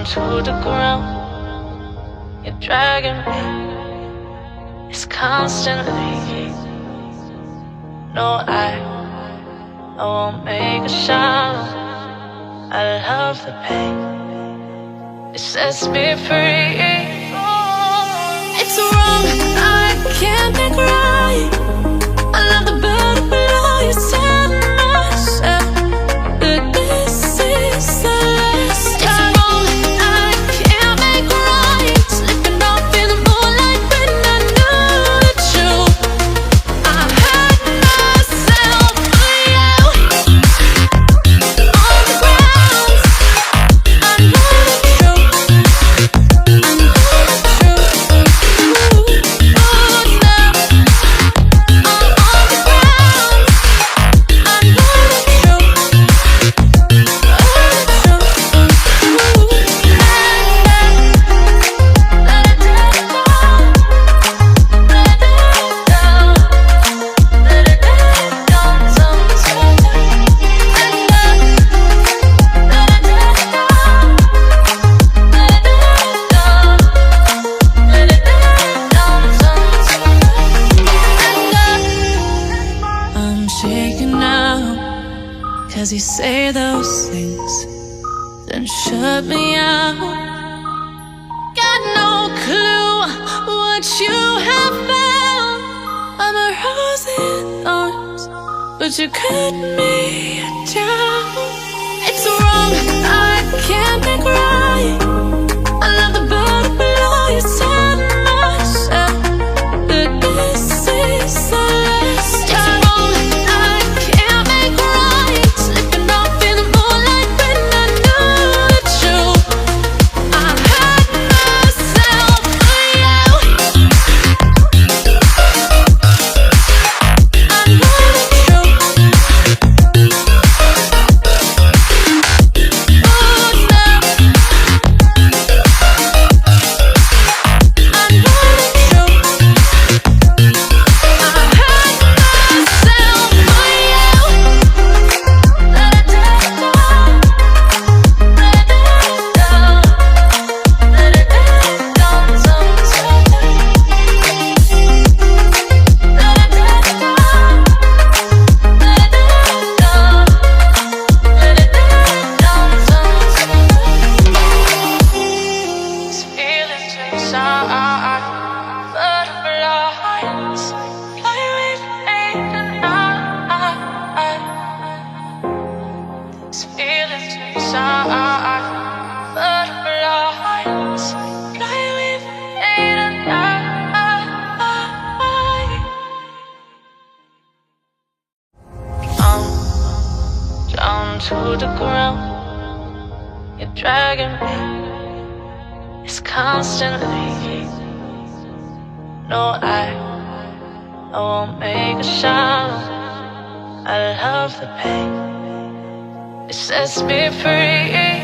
to the ground. You're dragging me. It's constantly. No, I won't make a sound. I love the pain. It sets me free. It's wrong, I can't think right. I love the bird below. You tell myself that this is the last time. It's wrong, I can't make right. Slipping off in the moonlight when I knew the truth. I hurt myself for you. On the ground, I know the truth. I know the truth. Oh, now I'm on the ground. I know the truth. I'm shaking now, 'cause you say those things, then shut me out. Got no clue what you have found. I'm a rose in thorns, but you cut me down. It's wrong, I can't think right. I love the bird below. You tell myself that this is the last time. It's wrong, I can't make right. Slipping off in the moonlight when I knew the truth. I hurt myself for you. I know the truth. Oh, now I know the truth. I hurt myself for you. Let it down, let it down, let it down sometimes. Let it down, let it down, let it down sometimes. These feelings inside, butterflies fly with me tonight. These feelings inside, butterflies fly with me tonight. I'm down to the ground. You're dragging me. It's constantly. No, I won't make a sound. I love the pain. It sets me free.